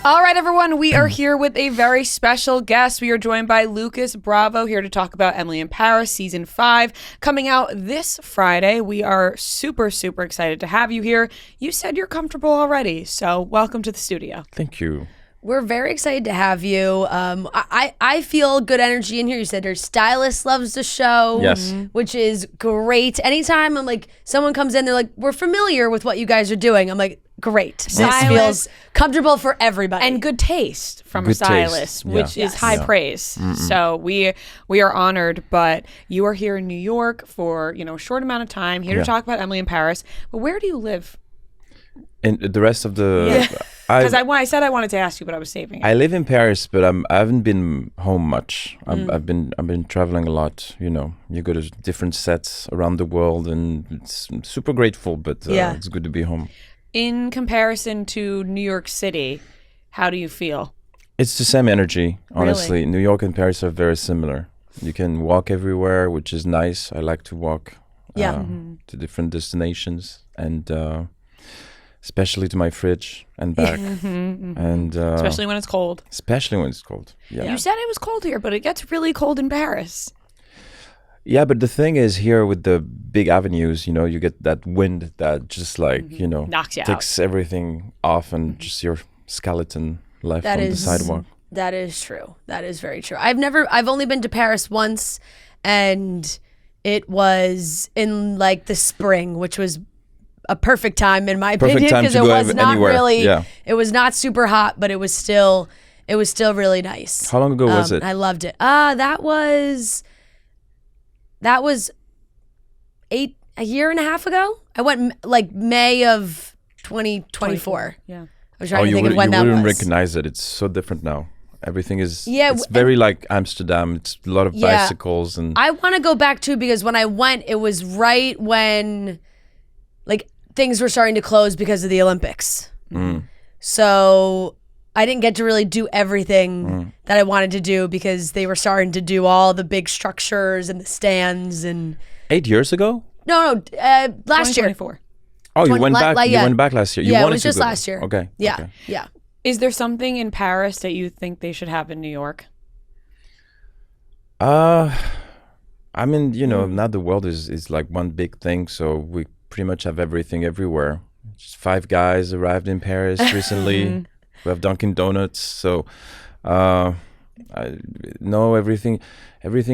All right, everyone, we are here with a very special guest. We are joined by Lucas Bravo here to talk about Emily in Paris Season 5 coming out this Friday. We are super, super excited to have you here. You said you're comfortable already, so welcome to the studio. Thank you. We're very excited to have you. I feel good energy in here. You said your stylist loves the show, yes, which is great. Anytime I'm like, someone comes in, they're like, we're familiar with what you guys are doing. I'm like, great. This feels comfortable for everybody. And good taste from a stylist, which is high praise. Mm-hmm. So we are honored, but you are here in New York for, a short amount of time, here to talk about Emily in Paris. But where do you live? In the rest of the... Because I said I wanted to ask you, but I was saving it. I live in Paris, but I haven't been home much. I've been traveling a lot. You go to different sets around the world, and it's super grateful. But it's good to be home. In comparison to New York City, how do you feel? It's the same energy, honestly. Really? New York and Paris are very similar. You can walk everywhere, which is nice. I like to walk to different destinations, and especially to my fridge and back. And especially when it's cold. Especially when it's cold. Yeah. You said it was cold here, but it gets really cold in Paris. Yeah, but the thing is, here with the big avenues, you get that wind that just knocks you takes everything off, and just your skeleton left on the sidewalk. That is true. That is very true. I've only been to Paris once, and it was in like the spring, which was a perfect time in my opinion, because it was not really, it was not super hot, but it was still really nice. How long ago was it? I loved it. That was a year and a half ago. I went like May of 2024. Yeah. I was trying to think of when that was. You wouldn't recognize it. It's so different now. Everything is, it's very like Amsterdam. It's a lot of bicycles. And I want to go back too, because when I went, it was right when like things were starting to close because of the Olympics. So I didn't get to really do everything that I wanted to do, because they were starting to do all the big structures and the stands. And 8 years ago? No, last year. 2024. Oh, you went back. You went back last year. It was just last year. Okay. Yeah. Okay. Yeah. Is there something in Paris that you think they should have in New York? I mean, now the world is like one big thing, so we pretty much have everything everywhere. Just 5 Guys arrived in Paris recently. We have Dunkin' Donuts, so I know everything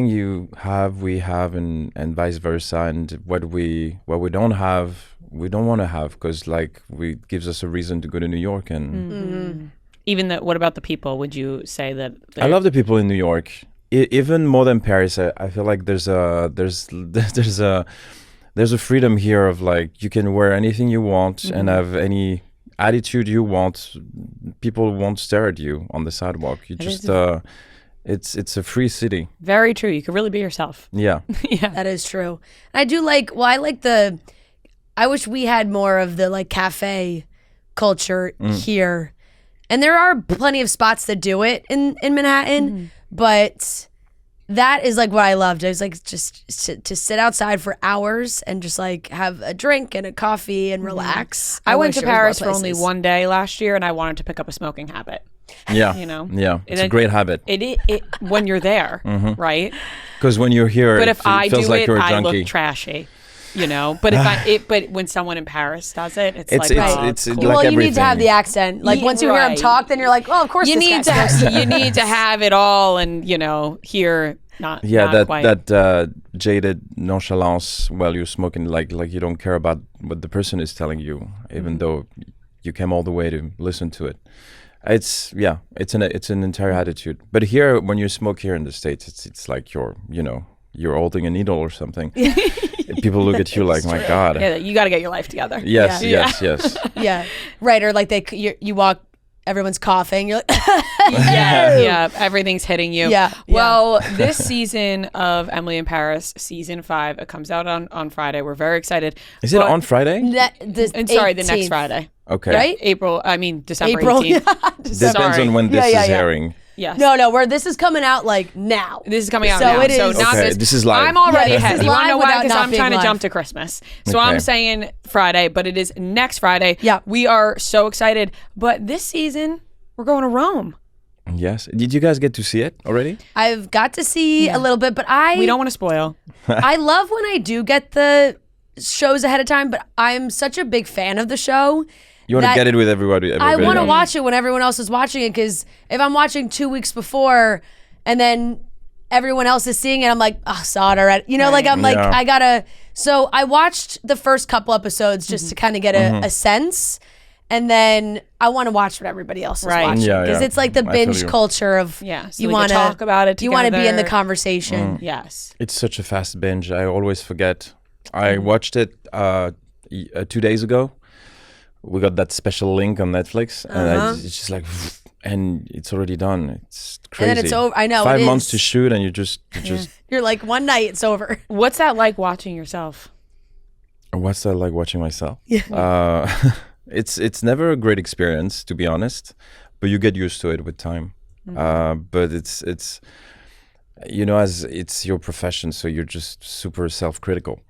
you have, we have, and vice versa. And what we don't have, we don't want to have, because it gives us a reason to go to New York. And even what about the people? Would you say that? I love the people in New York, even more than Paris. I feel like there's a freedom here of like, you can wear anything you want and have any attitude you want. People won't stare at you on the sidewalk. You just it's a free city. Very true. You can really be yourself. Yeah. Yeah, that is true. I do like, I wish we had more of the like cafe culture here, and there are plenty of spots that do it in Manhattan, but that is like what I loved. I was like, just to sit outside for hours and just like have a drink and a coffee and relax. I went to Paris for only one day last year, and I wanted to pick up a smoking habit. Yeah. Yeah. It's a great habit. It when you're there, right? Because when you're here, but if I do like it, I look trashy. But but when someone in Paris does it, it's like, it's cool. like well, you everything. need to have the accent. Like once you hear him talk, then you're like, oh, of course. You need to have it all, and hear not. Yeah, quite. that jaded nonchalance while you're smoking, like you don't care about what the person is telling you, even though you came all the way to listen to it. It's an entire attitude. But here, when you smoke here in the States, it's like you're holding a needle or something. People look at you like, my God. Yeah, you got to get your life together. Yes. Yeah, right. Or like you walk, everyone's coughing. You're like, yeah, everything's hitting you. Yeah. Well, this season of Emily in Paris, season 5, it comes out on Friday. We're very excited. Is it on Friday? The next Friday. Okay. Right? December 18th. Depends on when this is airing. Yes. No, where this is coming out like now. This is coming out so now. It is. So not okay, this is live. I'm already ahead. You want to know why? Because I'm trying to live. jump to Christmas. So I'm saying Friday, but it is next Friday. Yeah. We are so excited. But this season, We're going to Rome. Yes. Did you guys get to see it already? I've got to see a little bit, but We don't want to spoil. I love when I do get the shows ahead of time, but I'm such a big fan of the show. You want to that get it with everybody. I want to else. watch it when everyone else is watching it, because if I'm watching 2 weeks before and then everyone else is seeing it, I'm like, oh, saw it already. You know, like I'm like, Yeah. I gotta. So I watched the first couple episodes just to kind of get a sense. And then I want to watch what everybody else is Right. watching, Yeah, because yeah. it's like the I feel binge you. culture of Yeah, so you we can want to talk about it You want to be in the together. conversation. Yes. It's such a fast binge. I always forget. I watched it 2 days ago. We got that special link on Netflix, and it's just like, and it's already done. It's crazy. And then it's over. I know, 5 it months is. to shoot, and you just. You're like, one night it's over. What's that like watching yourself? What's that like watching myself? It's never a great experience, to be honest, but you get used to it with time. But it's as it's your profession, so you're just super self-critical,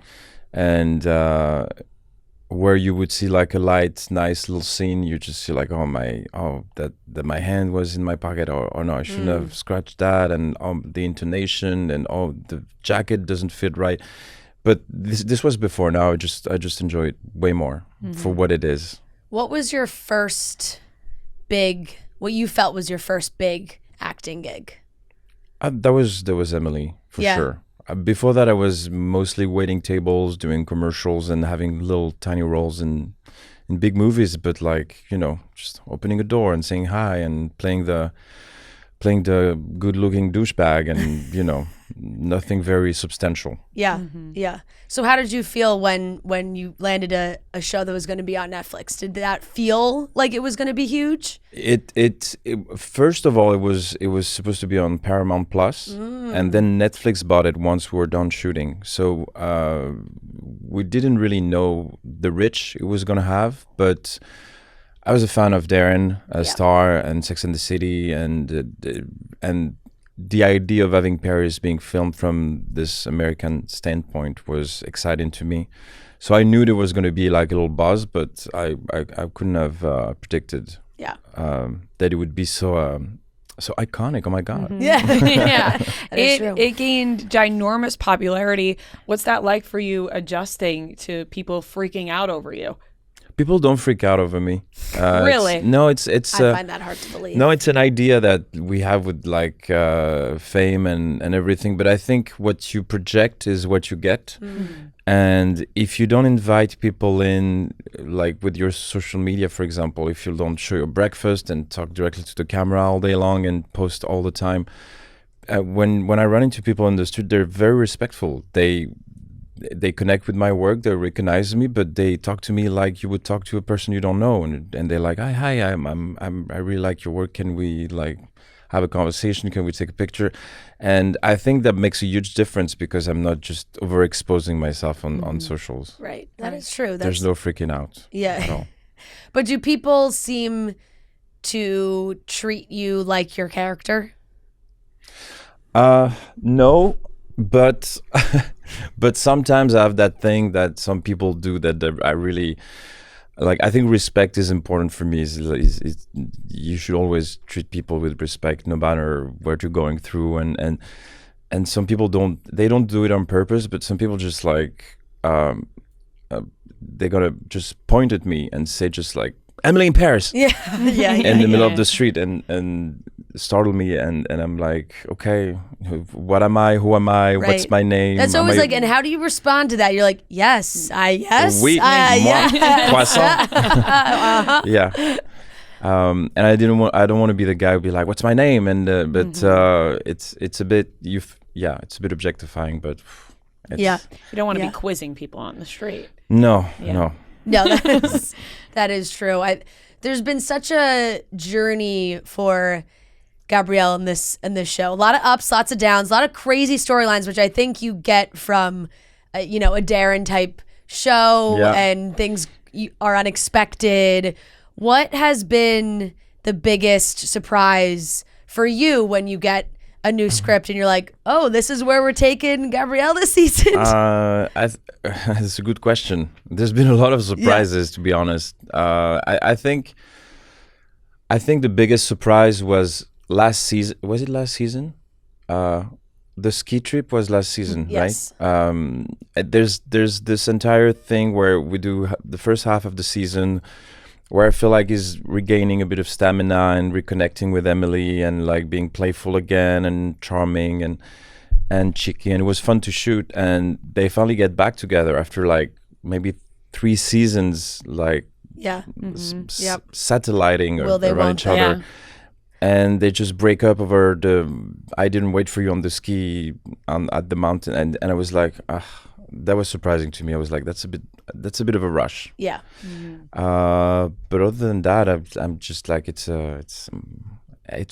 and where you would see like a light, nice little scene, you just see like, that my hand was in my pocket, or no, I shouldn't have scratched that, and the intonation, and the jacket doesn't fit right. But this was before. Now I just enjoy it way more for what it is. What was your first what you felt was your first big acting gig? That was Emily for Yeah. sure. Before that, I was mostly waiting tables, doing commercials, and having little tiny roles in big movies. But like, just opening a door and saying hi and playing the good-looking douchebag, and nothing very substantial. Yeah, yeah. So how did you feel when you landed a show that was going to be on Netflix? Did that feel like it was going to be huge? It first of all, it was supposed to be on Paramount Plus, and then Netflix bought it once we were done shooting. So we didn't really know the reach it was gonna have, but I was a fan of Darren, Star, and Sex and the City, and the idea of having Paris being filmed from this American standpoint was exciting to me. So I knew there was going to be like a little buzz, but I couldn't have predicted that it would be so iconic. Oh my God. Yeah, Yeah. That is true. It gained ginormous popularity. What's that like for you, adjusting to people freaking out over you? People don't freak out over me. Really? No, it's I find that hard to believe. no, it's an idea that we have with like fame and everything. But I think what you project is what you get. And if you don't invite people in, like with your social media, for example, if you don't show your breakfast and talk directly to the camera all day long and post all the time, when I run into people in the street, they're very respectful. They connect with my work, they recognize me, but they talk to me like you would talk to a person you don't know, and they're like, hi, I really like your work. Can we like have a conversation? Can we take a picture? And I think that makes a huge difference, because I'm not just overexposing myself on socials. Right, that is true. There's no freaking out at Yeah. all. But do people seem to treat you like your character? No, but but sometimes I have that thing that some people do that I really like. I think respect is important for me. Is you should always treat people with respect, no matter what you're going through. And some people don't do it on purpose, but some people just like they're gonna just point at me and say just like, Emily in Paris. Yeah, yeah. In the middle of the street, and startle me, and I'm like, okay, what am I? Who am I? Right. What's my name? That's Am always I- like, and how do you respond to that? You're like, yes, yes, Oui, moi, yes. croissant. Yeah. And I don't want to be the guy who be like, what's my name? And but it's a bit it's a bit objectifying, but it's, Yeah. You don't want to Yeah. be quizzing people on the street. No. No, that is true. There's been such a journey for Gabrielle in this show. A lot of ups, lots of downs, a lot of crazy storylines, which I think you get from a Darren type show, Yeah. and things are unexpected. What has been the biggest surprise for you when you get a new script and you're like, oh, this is where we're taking Gabrielle this season? That's a good question. There's been a lot of surprises, to be honest. I think I think the biggest surprise was last season. Was it last season? The ski trip was last season, Yes. right? There's this entire thing where we do the first half of the season where I feel like he's regaining a bit of stamina and reconnecting with Emily and like being playful again and charming and cheeky, and it was fun to shoot. And they finally get back together after like maybe 3 seasons, like Yeah. Yep. satelliting Will they, around won't each they? other. Yeah. And they just break up over the I didn't wait for you on the ski at the mountain, and I was like, that was surprising to me. I was like, that's a bit of a rush. Yeah. But other than that, I'm just like, it's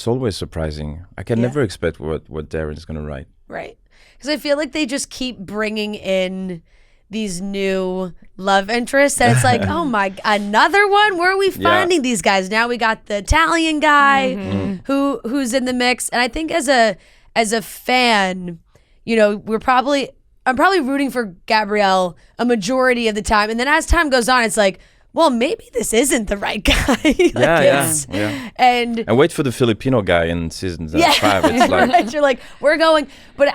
always surprising. I can Yeah. never expect what Darren's gonna write. Right. Because I feel like they just keep bringing in these new love interests, and it's like, oh my, another one. Where are we finding these guys? Now we got the Italian guy who's in the mix, and I think as a fan, you know, I'm probably rooting for Gabrielle a majority of the time, and then as time goes on, it's like, well, maybe this isn't the right guy. Yeah. And And wait for the Filipino guy in season 5. It's like, right, you're like, we're going, but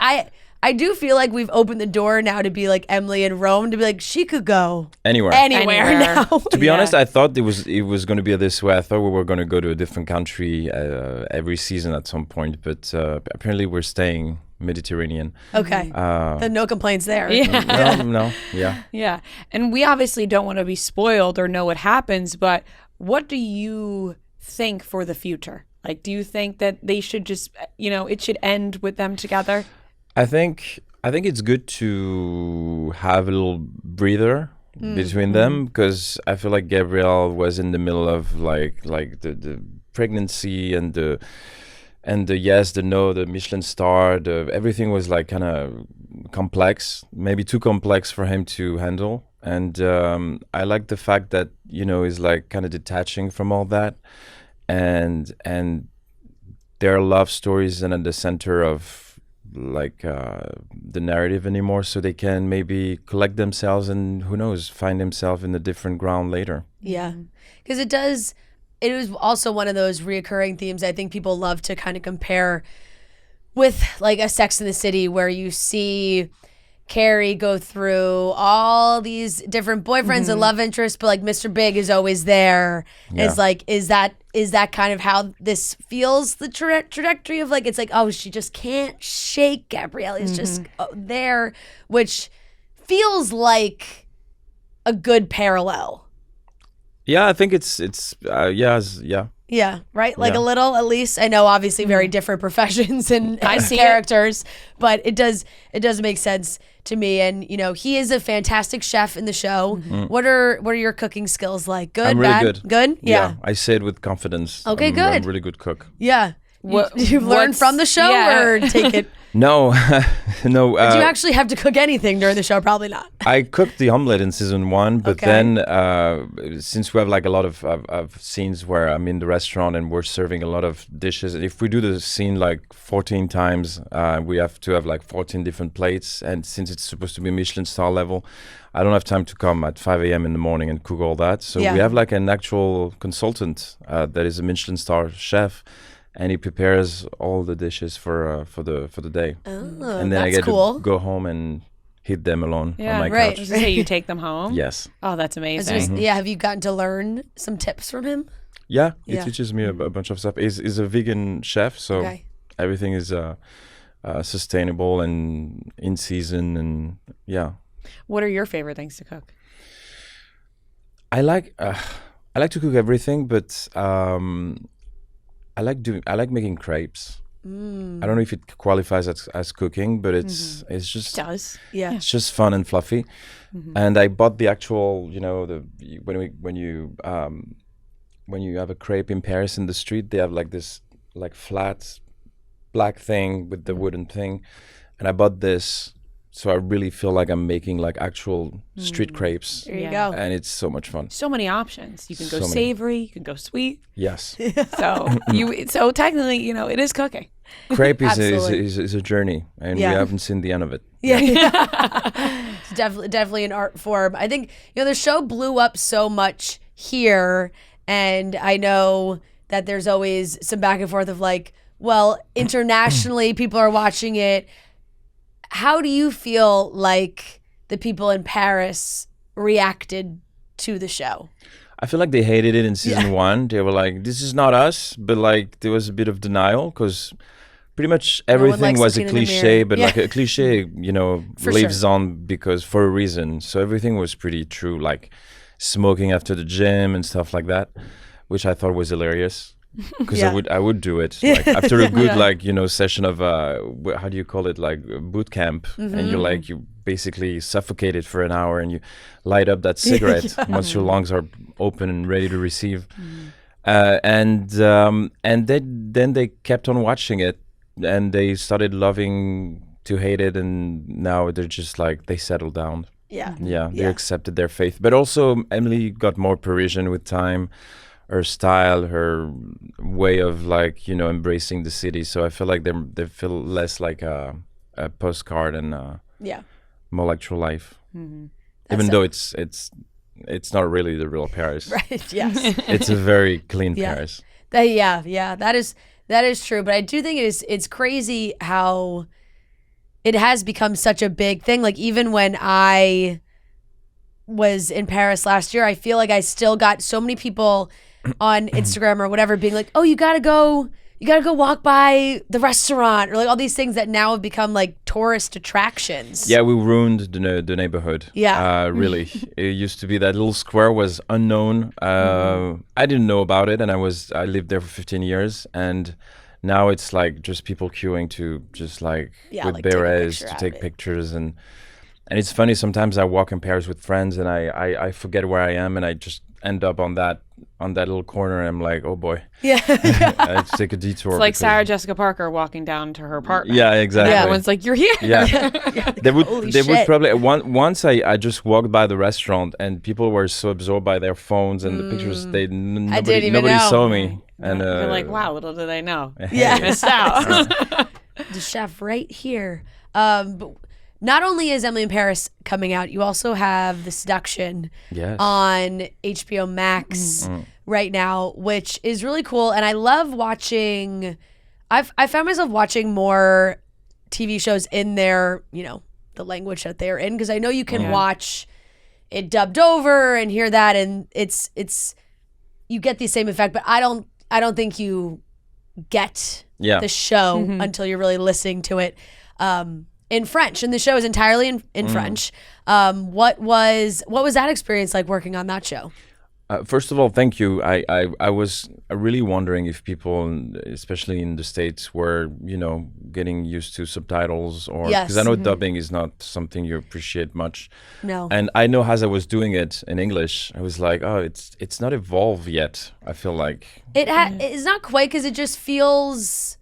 I do feel like we've opened the door now to be like Emily in Rome, to be like, she could go anywhere. anywhere now. To be honest, I thought it was going to be this way. I thought we were going to go to a different country every season at some point, but apparently we're staying Mediterranean. Okay. Then no complaints there. Yeah. No, yeah. Yeah. And we obviously don't want to be spoiled or know what happens, but what do you think for the future? Like, do you think that they should just, it should end with them together? I think it's good to have a little breather between them, because I feel like Gabrielle was in the middle of like the pregnancy and the yes, the no, the Michelin star, everything was like kind of complex, maybe too complex for him to handle. And I like the fact that he's like kind of detaching from all that, and their love stories and at the center of like the narrative anymore, so they can maybe collect themselves and who knows, find themselves in a different ground later. Yeah. Because it was also one of those reoccurring themes I think people love to kind of compare with like a Sex in the City, where you see Carrie go through all these different boyfriends and love interests, but like Mr. Big is always there. Yeah. It's like, is that kind of how this feels, the trajectory of like, it's like, oh, she just can't shake Gabrielle. He's just there, which feels like a good parallel. Yeah, I think it's yeah. Yeah, right? Like Yeah. a little, at least. I know obviously very different professions and see it. characters, but it does make sense to me. And he is a fantastic chef in the show. What are your cooking skills like? Good, I'm really bad? good. Good? Yeah. I say it with confidence. Okay, I'm good. a really good cook. Yeah. You've learned what's- from the show yeah. or take it? No, no. Do you actually have to cook anything during the show? Probably not. I cooked the omelet in season 1, but Okay. then since we have like a lot of scenes where I'm in the restaurant and we're serving a lot of dishes, if we do the scene like 14 times, we have to have like 14 different plates. And since it's supposed to be Michelin star level, I don't have time to come at 5 a.m. in the morning and cook all that. So Yeah. we have like an actual consultant that is a Michelin star chef, and he prepares all the dishes for the day. Oh, And then I that's get cool. to go home and hit them alone Yeah, on my right. I couch. was gonna say, you take them home? Yes. Oh, that's Is amazing. there- yeah, have you gotten to learn some tips from him? Yeah, he Yeah. teaches me a bunch of stuff. He's a vegan chef, so Okay. everything is sustainable and in season, and yeah. What are your favorite things to cook? I like to cook everything, but I like making crepes. I don't know if it qualifies as cooking, but it's just It does. Yeah. it's just fun and fluffy. And I bought the actual, when you have a crepe in Paris in the street, they have like this like flat black thing with the wooden thing, and I bought this, so I really feel like I'm making like actual street crepes, There you Yeah. go. and it's so much fun. So many options. You can go So many. savory, you can go sweet. Yes, So technically, it is cooking. crepe Absolutely. is a journey, and Yeah. we haven't seen the end of it. Yeah. It's definitely an art form. I think, the show blew up so much here, and I know that there's always some back and forth of like, well, internationally people are watching it. How do you feel like the people in Paris reacted to the show? I feel like they hated it in season 1. They were like, this is not us. But like there was a bit of denial because pretty much everything was a cliche, but like a cliche, lives on because for a reason. So everything was pretty true, like smoking after the gym and stuff like that, which I thought was hilarious. Because I would do it like after a good session of how do you call it, like boot camp, and you basically suffocated for an hour and you light up that cigarette once your lungs are open and ready to receive. And then they kept on watching it and they started loving to hate it, and now they're just like they settled down. They accepted their faith, but also Emily got more Parisian with time. Her style, her way of embracing the city. So I feel like they feel less like a postcard and more like true life. Even though it's not really the real Paris. Right. Yes. It's a very clean Paris. That is true. But I do think it's crazy how it has become such a big thing. Like even when I was in Paris last year, I feel like I still got so many people on Instagram or whatever being like, oh, you gotta go walk by the restaurant, or like all these things that now have become like tourist attractions. Yeah, we ruined the neighborhood. Really. It used to be that little square was unknown. I didn't know about it, and I lived there for 15 years, and now it's like just people queuing to just with like berets to take pictures. And it's funny, sometimes I walk in Paris with friends and I forget where I am and I just end up on that little corner and I'm like, oh boy. Yeah. I have to take a detour. It's like Sarah Jessica Parker walking down to her apartment. Yeah, exactly. Everyone's like, you're here. Yeah. They would probably once I just walked by the restaurant and people were so absorbed by their phones and the pictures, nobody saw me. And you're like, wow, little do they know. Yeah. Missed out. The chef right here. But not only is Emily in Paris coming out, you also have The Seduction on HBO Max right now, which is really cool. And I love watching. I found myself watching more TV shows in their, the language that they're in, because I know you can watch it dubbed over and hear that, and it's you get the same effect. But I don't think you get the show until you're really listening to it. In French, and the show is entirely in French. What was that experience like working on that show? First of all, thank you. I was really wondering if people, especially in the States, were getting used to subtitles, or because I know dubbing is not something you appreciate much. No. And I know as I was doing it in English, I was like, oh, it's not evolved yet. I feel like it's not quite, because it just feels.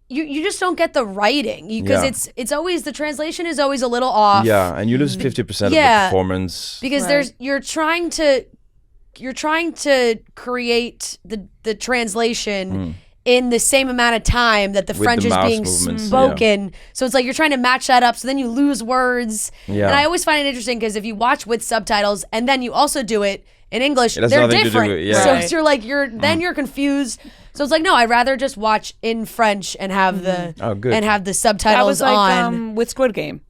You just don't get the writing, because it's always, the translation is always a little off. Yeah, and you lose 50% of the performance, because you're trying to create the translation in the same amount of time that the With French the is mouse being movements, spoken. So it's like you're trying to match that up, so then you lose words. Yeah. And I always find it interesting, because if you watch with subtitles and then you also do it in English, has they're nothing to do different. with it, yeah. So Right. you're like you're confused. So it's like, no, I'd rather just watch in French and have the subtitles That was like on. with Squid Game.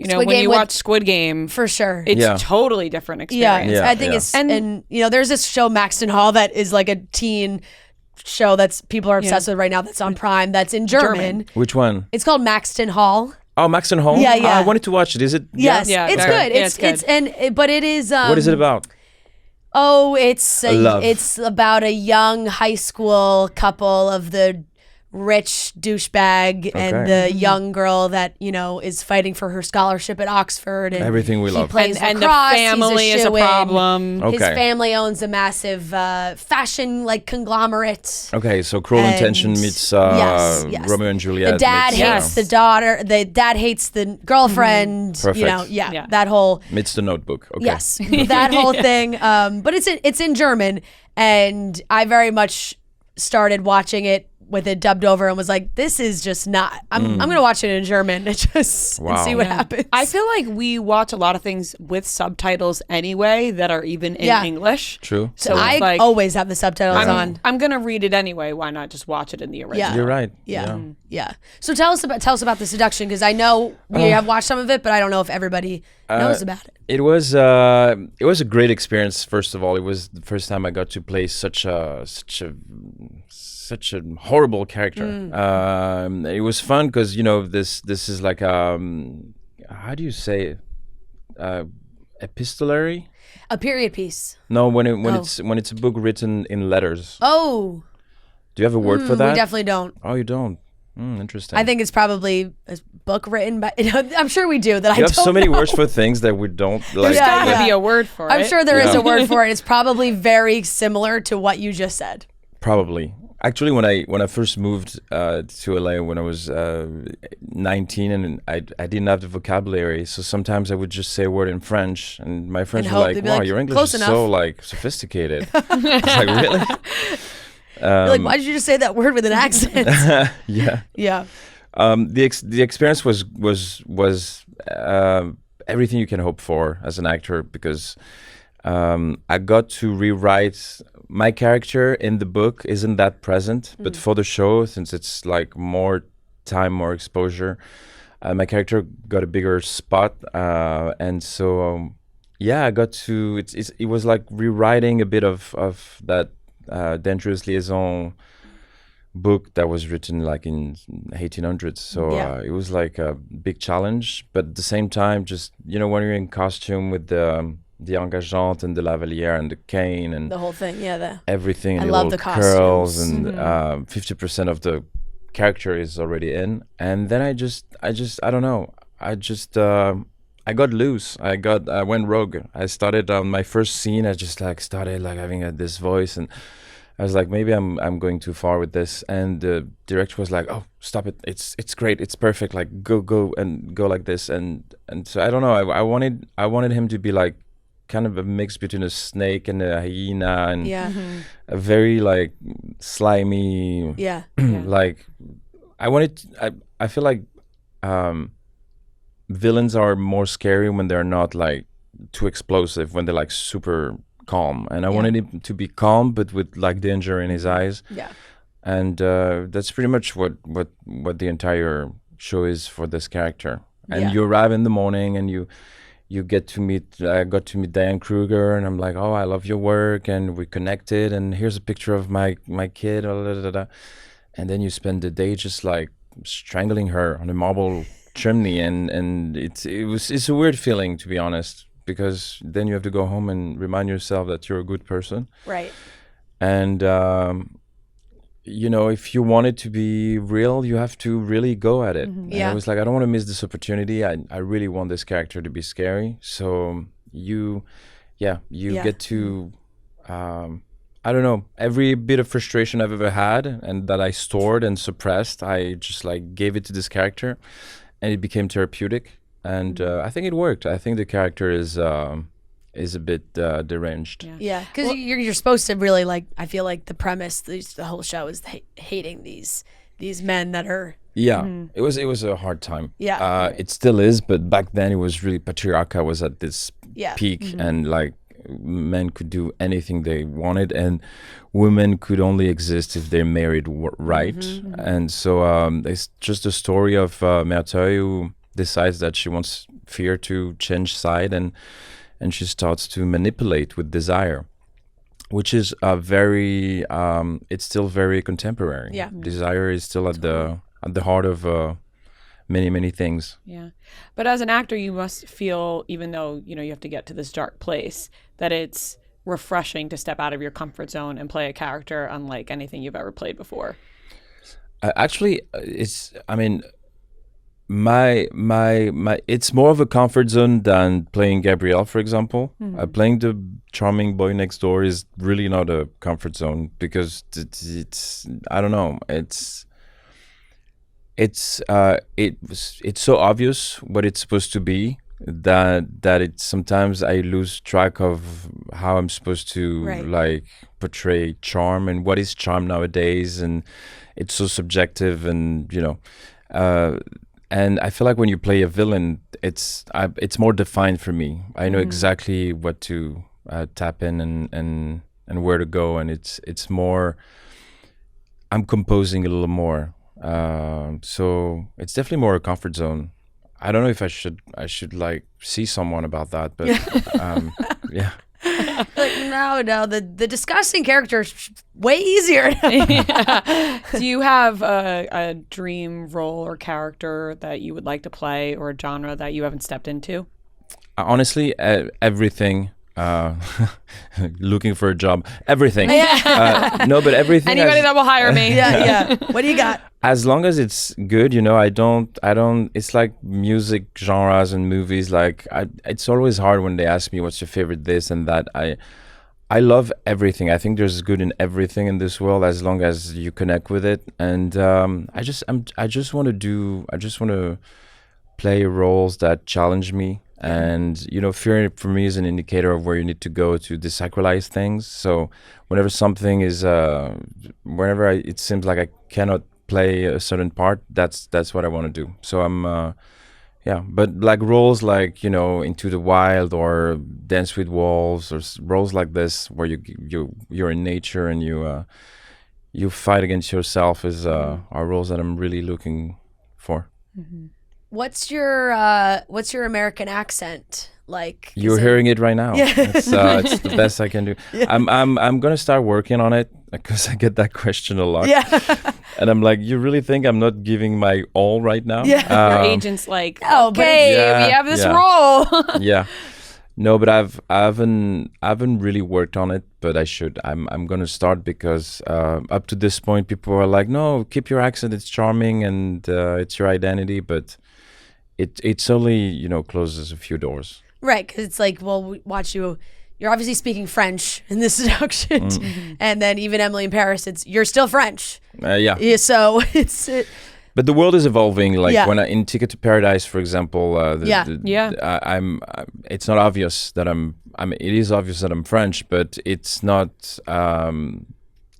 Squid When Game you with- watch Squid Game, For sure. it's totally different experience. Yeah, I think it's and there's this show Maxton Hall that is like a teen show that's people are obsessed with right now, that's on Prime, that's in German. Which one? It's called Maxton Hall. Oh, Maxton Hall? Yeah. I wanted to watch it. Is it? Yes, Yeah, it's very- good. yeah, It's it's good. but it is What is it about? Oh, it's Love. it's about a young high school couple of the rich douchebag and the young girl that is fighting for her scholarship at Oxford, and Everything we he love. plays And the lacrosse. He's family is a shoo-in. problem. Okay. His family owns a massive fashion conglomerate. Okay, so Cruel And- Intention meets yes. Romeo and Juliet. The dad meets, hates the daughter. The dad hates the girlfriend. Perfect. Yeah. That whole meets the Notebook. Okay. yes, that whole thing. But it's in German, and I very much started watching it with it dubbed over and was like, this is just not. I'm gonna watch it in German and just and see what happens. I feel like we watch a lot of things with subtitles anyway that are even in English. True. So I always have the subtitles on. I'm gonna read it anyway. Why not just watch it in the original? Yeah. You're right. Yeah. So tell us about the Seduction, because I know we have watched some of it, but I don't know if everybody knows about it. It was a great experience. First of all, it was the first time I got to play such a horrible character. It was fun because this is like how do you say it? Epistolary? A period piece. No, when it's a book written in letters. Oh. Do you have a word for that? We definitely don't. Oh, you don't. Interesting. I think it's probably a book written by. I'm sure we do. That you I have don't so many know. words for things that we don't like. There's gotta be a word for it. I'm sure there is a word for it. It's probably very similar to what you just said. Probably. Actually, when I first moved to LA when I was 19, and I didn't have the vocabulary, so sometimes I would just say a word in French, and my friends were like, "Wow, your English is so like sophisticated." I was like, "Really?" You're like, why did you just say that word with an accent? Yeah. Yeah. The experience was everything you can hope for as an actor, because I got to rewrite my character. In the book isn't that present, but for the show, since it's like more time, more exposure, my character got a bigger spot, and so I got to. It was like rewriting a bit of that Dangerous Liaison book that was written like in 1800s. So it was like a big challenge, but at the same time, just when you're in costume with the engageante and the lavalier and the cane and the whole thing, everything, and I the love little the costumes. curls, and 50% of the character is already in. And then I don't know, I got loose. I went rogue. I started on my first scene. I just started having this voice, and I was like, maybe I'm going too far with this. And the director was like, "Oh, stop it! It's great. It's perfect. Like go and go like this." And so I don't know. I wanted him to be like kind of a mix between a snake and a hyena, and a very like slimy. Like I feel like villains are more scary when they're not like too explosive, when they're like super calm, and I wanted him to be calm but with like danger in his eyes. And that's pretty much what the entire show is for this character. And you arrive in the morning and you get to meet I got to meet Diane Kruger, and I'm like, oh, I love your work, and we connected, and here's a picture of my kid, blah, blah, blah. And then you spend the day just like strangling her on a marble chimney, and it's a weird feeling, to be honest, because then you have to go home and remind yourself that you're a good person, right? And if you want it to be real, you have to really go at it. And I was like, I don't want to miss this opportunity. I really want this character to be scary. So you get to I don't know, every bit of frustration I've ever had and that I stored and suppressed, I just like gave it to this character, and it became therapeutic. And I think it worked. I think the character is a bit deranged. Yeah, because you're supposed to really like. I feel like the premise, the whole show is hating these men that are. Yeah, it was a hard time. Yeah, it still is, but back then it was really, patriarchy was at this peak, and like men could do anything they wanted, and women could only exist if they're married right. And so it's just a story of Merteuil, who decides that she wants fear to change side, and she starts to manipulate with desire, which is very it's still very contemporary. Desire is still at the heart of many things. But as an actor, you must feel, even though you have to get to this dark place, that it's refreshing to step out of your comfort zone and play a character unlike anything you've ever played before. Actually, my it's more of a comfort zone than playing Gabrielle, for example. Playing the charming boy next door is really not a comfort zone, because it's I don't know, it's so obvious what it's supposed to be. that it sometimes I lose track of how I'm supposed to Right. like portray charm and what is charm nowadays, and it's so subjective, and and I feel like when you play a villain, it's more defined for me. I know exactly what to tap in and where to go, and it's more. I'm composing a little more, so it's definitely more a comfort zone. I don't know if I should like see someone about that, but yeah. Like, no, the disgusting character is way easier. Yeah. Do you have a dream role or character that you would like to play, or a genre that you haven't stepped into? Honestly, everything. Looking for a job, everything. No, but everything. Anybody that will hire me. Yeah. What do you got? As long as it's good, I don't. It's like music genres and movies. Like, it's always hard when they ask me what's your favorite this and that. I love everything. I think there's good in everything in this world as long as you connect with it. And I just want to play roles that challenge me. And fear for me is an indicator of where you need to go to desacralize things. So whenever something is, it seems like I cannot play a certain part, that's what I want to do. So I'm, but like roles like Into the Wild or Dance with Wolves or roles like this where you're in nature and you fight against yourself is are roles that I'm really looking for. Mm-hmm. What's your American accent like? You're hearing it right now. Yeah. It's the best I can do. Yeah. I'm gonna start working on it because I get that question a lot. Yeah. And I'm like, you really think I'm not giving my all right now? Yeah. Your agent's like, oh, okay, we have this role. Yeah. No, but I haven't really worked on it, but I should. I'm gonna start because up to this point, people are like, no, keep your accent. It's charming and it's your identity, but it's only closes a few doors. Right, because it's like, well, we watch you. You're obviously speaking French in this Seduction, and then even Emily in Paris, you're still French. Yeah. So it's. But the world is evolving. Like when in Ticket to Paradise, for example, it's not obvious that it is obvious that I'm French, but it's not.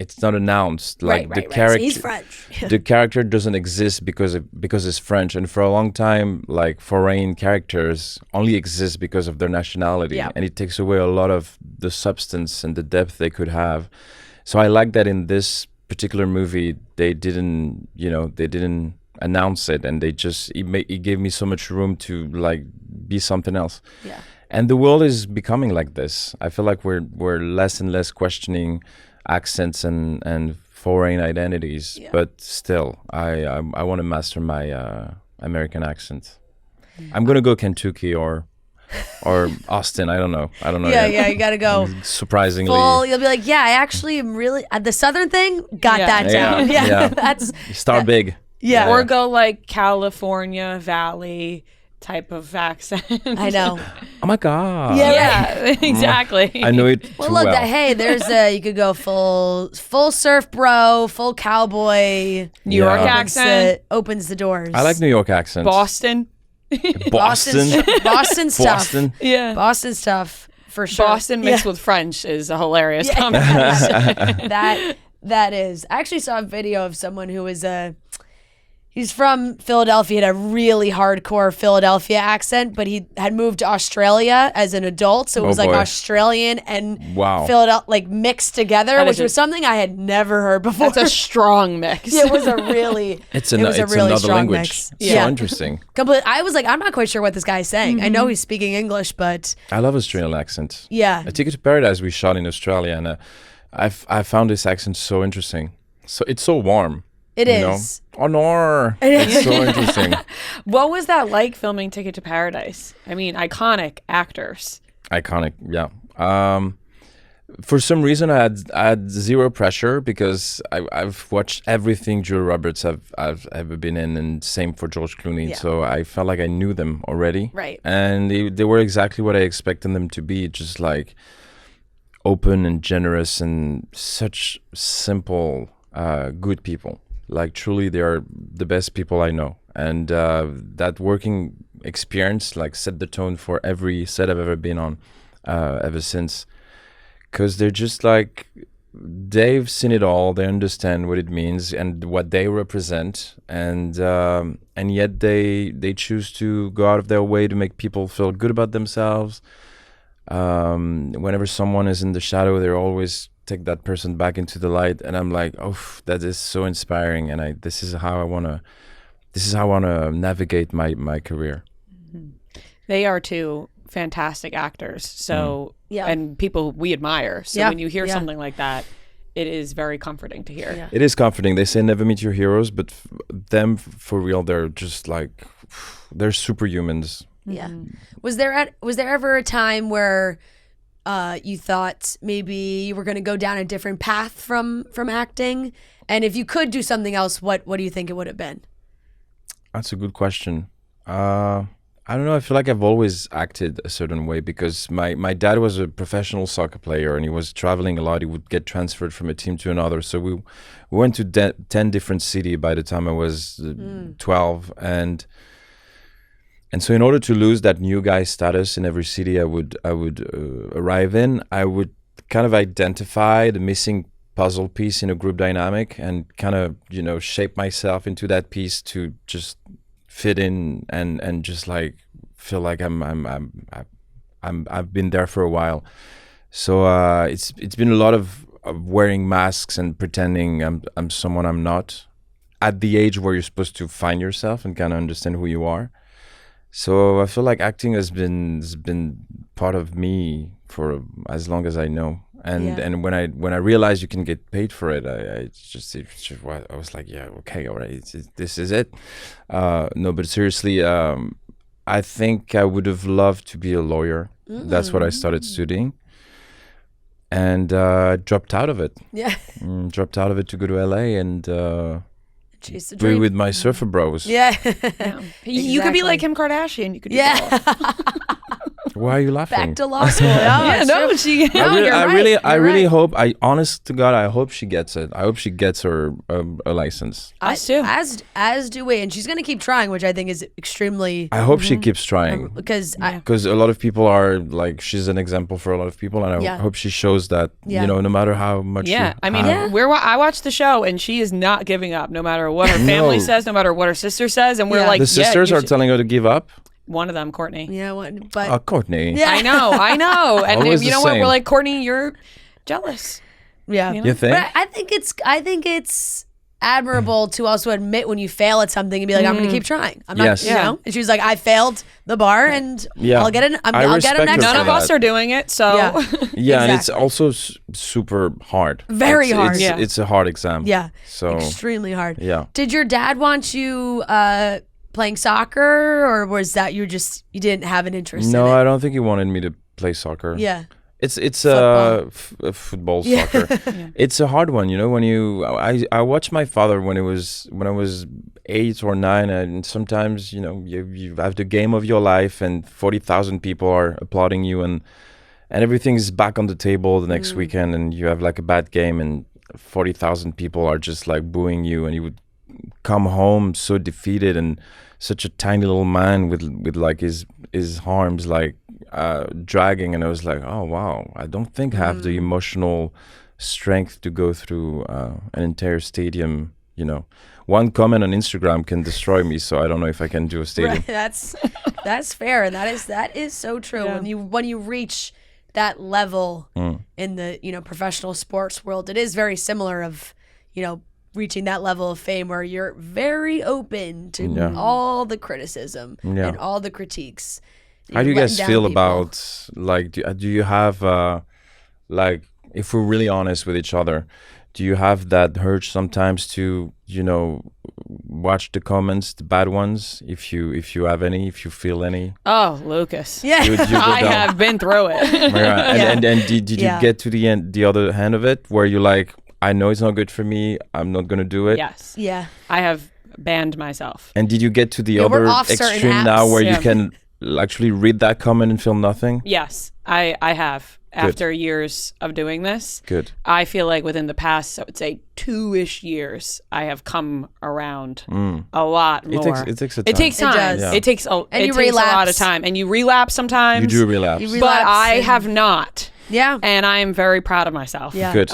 It's not announced. Like the character, so he's French. The character doesn't exist because it's French, and for a long time, like foreign characters only exist because of their nationality, and it takes away a lot of the substance and the depth they could have. So I like that in this particular movie they didn't announce it, and it gave me so much room to like be something else. Yeah. And the world is becoming like this. I feel like we're less and less questioning accents and foreign identities, but still I want to master my American accent. I'm gonna go Kentucky or Austin. I don't know yeah, you gotta go surprisingly full. You'll be like, I actually am really the southern thing got that down. That's start big. Or go like California Valley type of accent. I know. Oh my god. Yeah, exactly. I know it well, too look, well. hey, there's you could go full surf bro, full cowboy. New York accent opens the doors. I like New York accents. Boston. Boston stuff. Boston. Yeah. Boston stuff for sure. Boston mixed with French is a hilarious combination. that is. I actually saw a video of someone who was he's from Philadelphia, had a really hardcore Philadelphia accent, but he had moved to Australia as an adult, so it was like Australian and Philadelphia like mixed together, which was something I had never heard before. That's a strong mix. It was a really it's really another strong language. mix. So interesting. I was like, I'm not quite sure what this guy's saying. I know he's speaking English, but I love Australian accents. Yeah. A Ticket to Paradise we shot in Australia, and I found this accent so interesting. So it's so warm. It is. Oh no! It's so interesting. What was that like filming Ticket to Paradise? I mean, iconic actors. Iconic, yeah. For some reason, I had zero pressure because I've watched everything Julia Roberts I've ever been in, and same for George Clooney. Yeah. So I felt like I knew them already. Right. And they were exactly what I expected them to be, just like open and generous and such simple, good people. Like truly, they are the best people I know, and that working experience, like set the tone for every set I've ever been on ever since. Because they're just like, they've seen it all. They understand what it means and what they represent, and yet they choose to go out of their way to make people feel good about themselves. Whenever someone is in the shadow, they always take that person back into the light, and I'm like, oh, that is so inspiring, and this is how I wanna navigate my career. They are two fantastic actors. So and people we admire. So when you hear something like that, it is very comforting to hear. Yeah. It is comforting. They say never meet your heroes, but them for real, they're just like, they're superhumans. Yeah. Was there ever a time where you thought maybe you were going to go down a different path from acting? And if you could do something else, what do you think it would have been? That's a good question. I don't know. I feel like I've always acted a certain way because my dad was a professional soccer player and he was traveling a lot. He would get transferred from a team to another. So we went to 10 different cities by the time I was 12. And so in order to lose that new guy status in every city I would arrive in, I would kind of identify the missing puzzle piece in a group dynamic and kind of, shape myself into that piece to just fit in and just like feel like I've been there for a while. So it's been a lot of wearing masks and pretending I'm someone I'm not at the age where you're supposed to find yourself and kind of understand who you are. So I feel like acting has been part of me for as long as I know. And when I realized you can get paid for it, I was like, yeah, okay, all right, this is it. No, but seriously, I think I would have loved to be a lawyer. That's what I started studying, and dropped out of it. Yeah, dropped out of it to go to LA and chase the be dream with my surfer bros. Yeah, You could be like Kim Kardashian. You could do both. Why are you laughing? Back to law school. I really hope. Honest to God, I hope she gets it. I hope she gets her a license. Us too. As do we, and she's gonna keep trying, which I think is extremely. I hope she keeps trying because a lot of people are like, she's an example for a lot of people, and I hope she shows that no matter how much. Yeah, I watched the show, and she is not giving up, no matter what her family says, no matter what her sister says, and we're like, the sisters are telling her to give up. One of them, Courtney. Yeah, but Courtney. Yeah. I know. And Always you know the what? same. We're like, Courtney, you're jealous. Yeah, you think? But I think it's admirable to also admit when you fail at something and be like, I'm going to keep trying. I'm not, And she was like, I failed the bar, and I'll get it. I'll get it next None time. of us are doing it, so and it's also super hard. Very hard. It's a hard exam. Yeah, so extremely hard. Yeah. Did your dad want you playing soccer, or was that you didn't have an interest in it? No, I don't think he wanted me to play soccer. Yeah. It's football Yeah. soccer. It's a hard one, when I watched my father when I was 8 or 9, and sometimes you have the game of your life and 40,000 people are applauding you, and everything is back on the table the next weekend, and you have like a bad game and 40,000 people are just like booing you, and you would come home so defeated and such a tiny little man with like his arms like dragging, and I was like, oh wow, I don't think I have the emotional strength to go through an entire stadium. One comment on Instagram can destroy me, so I don't know if I can do a stadium. Right, that's fair, and that is so true. When you reach that level in the professional sports world, it is very similar of reaching that level of fame where you're very open to all the criticism and all the critiques. How do you guys feel about, like, do you have like, if we're really honest with each other, do you have that urge sometimes to watch the comments, the bad ones, if you have any, if you feel any? Oh, Lucas. Yeah. I have been through it. And did you get to the other hand of it where you're like, I know it's not good for me, I'm not going to do it? Yes. Yeah. I have banned myself. And did you get to the other extreme now where you can actually read that comment and feel nothing? Yes, I have. after years of doing this. Good. I feel like within the past, I would say 2-ish years, I have come around a lot more. It takes a It time. takes time. does. Yeah. It takes a lot relapse. of time, and you relapse sometimes. You do relapse. You but relapse I and- have not, Yeah. and I am very proud of myself. Yeah. Good.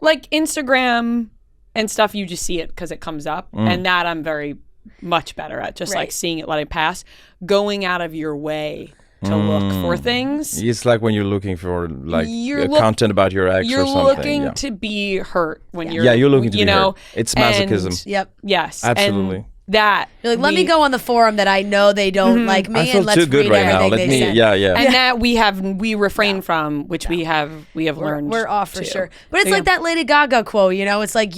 Like Instagram and stuff, you just see it because it comes up, and that I'm very much better at. Just like Right. seeing it let it pass, going out of your way to look for things. It's like when you're looking for like You're look- content about your ex You're or something. looking yeah. to be hurt when you're. Yeah, you're looking to you be know, hurt. It's masochism. and- Yep. Yes, Absolutely. And that You're like, let me go on the forum that I know they don't like me, I feel and let's too good read right now. everything Let they me. said. Yeah. and that we refrain from, which we have learned. We're off for to. sure. But it's So, like that Lady Gaga quote, you know? It's like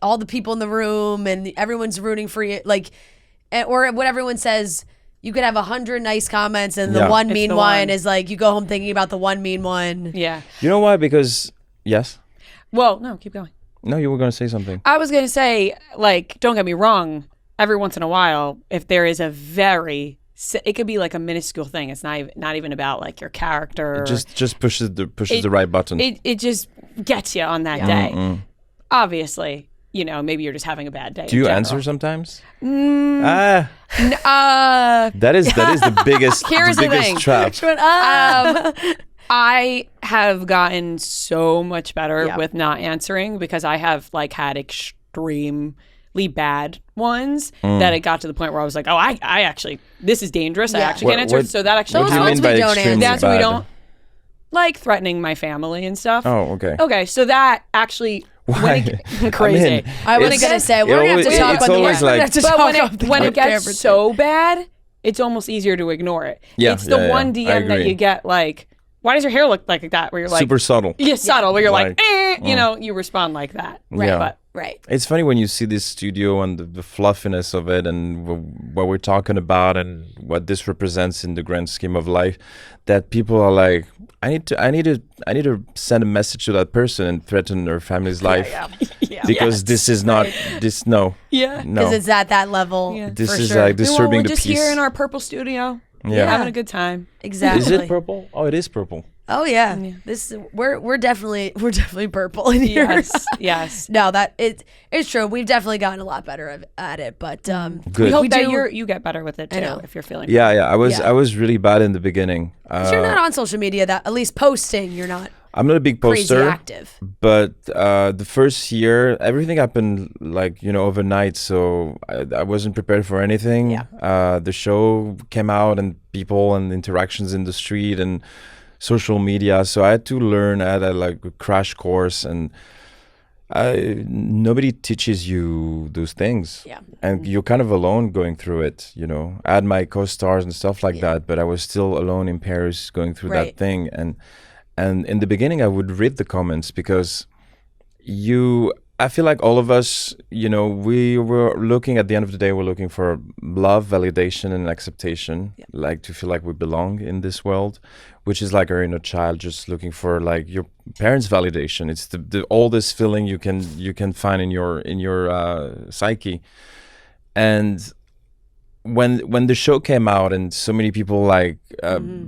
all the people in the room and everyone's rooting for you. Like, or what everyone says, you could have 100 nice comments and the Yeah. one It's mean the one one. is like, you go home thinking about the one mean one. Yeah. You know why? Because yes. Well, no, keep going. No, you were going to say something. I was gonna say, like, don't get me wrong. Every once in a while, if there is it could be like a minuscule thing. It's not even about like your character. Just pushes the right button. It just gets you on that day. Obviously, you know, maybe you're just having a bad day. Do you in answer general. sometimes? Uh, That is the biggest Here's the biggest thing. trap. I have gotten so much better Yeah. with not answering because I have like had extremely bad ones that it got to the point where I was like, oh, I actually, this is dangerous. I Yeah. actually can't answer. What- So that actually, What do you Those mean ones by we don't extremely that's what we bad? don't like threatening my family and stuff. Oh, okay. Okay, so that actually Why? when it, crazy. I mean, I was it's- going to say, we're going to have to it- talk it's on the always air. We're gonna like- have to But talk when off the it camera gets too. so bad, it's almost easier to ignore it. Yeah, it's the yeah, one yeah. I DM that agree. you get like, why does your hair look like that? Where you're like, Super subtle. yeah, subtle. Where you're like, Like, you know, you respond like that. Yeah. But Right. It's funny when you see this studio and the fluffiness of it and what we're talking about and what this represents in the grand scheme of life, that people are like, I need to send a message to that person and threaten their family's life because this is not this no yeah. no Because it's at that level. Yeah. this for is sure. like disturbing we're the just peace. here in our purple studio. Yeah. Having a good time. Exactly. Is it purple? Oh, it is purple. Oh yeah. This we're definitely purple in here. Yes. Yes. No, that it's true. We've definitely gotten a lot better at it, but Good. We hope We that do- you get better with it I know. too, if you're feeling. Yeah, yeah. Yeah. I was really bad in the beginning. you're not on social media. That at least posting, you're not I'm not a big crazy poster. active. But the first year, everything happened like overnight, so I wasn't prepared for anything. Yeah. The show came out, and people and interactions in the street and social media. So I had to learn. I had like a crash course, and nobody teaches you those things. Yeah. And you're kind of alone going through it. I had my co-stars and stuff like that, but I was still alone in Paris going through Right. that thing. And in the beginning, I would read the comments because I feel like all of us, we were looking, at the end of the day, we're looking for love, validation, and acceptation, like to feel like we belong in this world, which is like our inner child just looking for like your parents' validation. It's the oldest feeling you can find in your psyche. And when the show came out and so many people like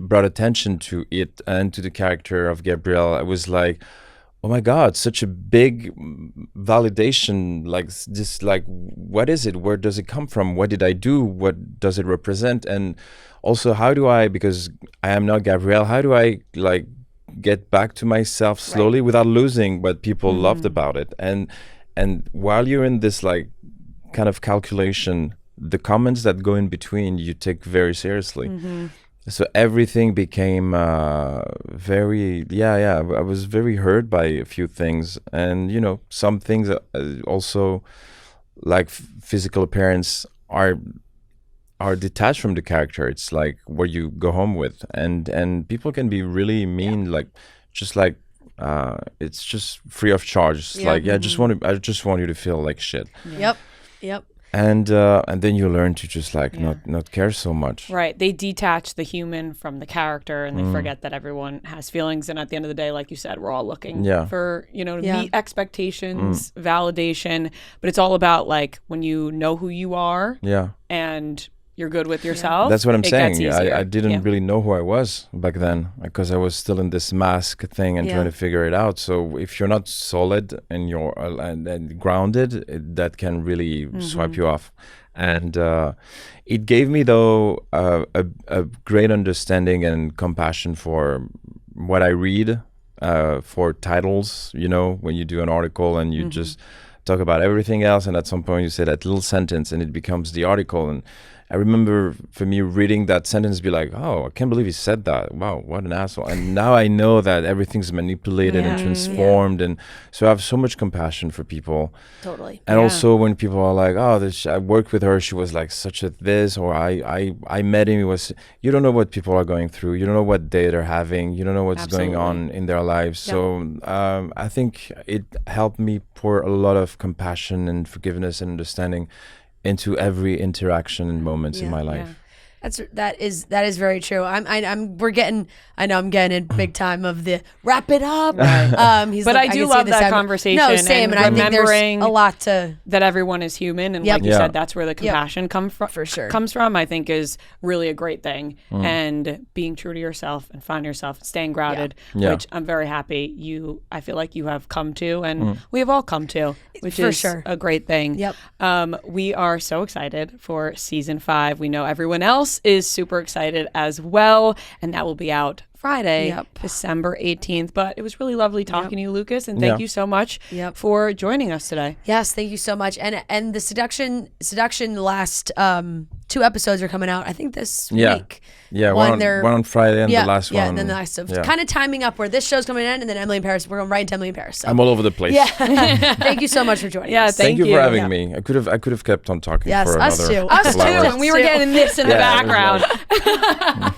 brought attention to it and to the character of Gabrielle, I was like, oh my God, such a big validation. Like this, like, what is it? Where does it come from? What did I do? What does it represent? And also, how do I, because I am not Gabrielle, how do I like get back to myself slowly without losing what people loved about it? And while you're in this like kind of calculation, the comments that go in between you take very seriously. So everything became very I was very hurt by a few things, and some things also like physical appearance are detached from the character. It's like where you go home with, and people can be really mean, like just like it's just free of charge. It's like I just want you to feel like shit. Yep. And then you learn to just like not care so much. Right. They detach the human from the character, and they forget that everyone has feelings. And at the end of the day, like you said, we're all looking for, to meet expectations, validation. But it's all about like when you know who you are Yeah. and you're good with yourself, That's what I'm it saying. gets easier. I didn't Yeah. really know who I was back then because I was still in this mask thing and trying to figure it out. So if you're not solid and you're and grounded, that can really swipe you off. And it gave me though a great understanding and compassion for what I read, for titles. You know, when you do an article and you just talk about everything else, and at some point you say that little sentence and it becomes the article. And I remember for me reading that sentence, be like, oh, I can't believe he said that. Wow, what an asshole. And now I know that everything's manipulated and transformed. And so I have so much compassion for people. Totally. And also when people are like, oh, I worked with her, she was like such a this, or I met him, you don't know what people are going through. You don't know what day they're having. You don't know what's going on in their lives. Yep. So I think it helped me pour a lot of compassion and forgiveness and understanding into every interaction and moments in my life. That is very true. I know I'm getting in big time of the wrap it up. He's But like, I do can see love this that time. conversation. No, same. And I think remembering there's a lot to that everyone is human, and Yep. like you Yeah. said, that's where the compassion For sure. comes from. I think is really a great thing, and being true to yourself and finding yourself, staying grounded, Yeah. which I'm very happy I feel like you have come to, and we have all come to, which For is sure. a great thing. Yep. We are so excited for season 5. We know everyone else is super excited as well, and that will be out Friday, Yep. December 18th. But it was really lovely talking to you, Lucas, and thank you so much Yep. for joining us today. Yes, thank you so much. And the seduction last 2 episodes are coming out, I think this week. Yeah, One one they're- on Friday and the last one. Yeah, and then the last kind of timing up where this show's coming in, and then Emily in Paris. We're going right into Emily in Paris. So. I'm all over the place. Yeah. Thank you so much for joining us. Thank you you. for having Yeah. me. I could have kept on talking Yes, for us another too. couple Us too, hours. and we were getting this in the Yeah, it was background.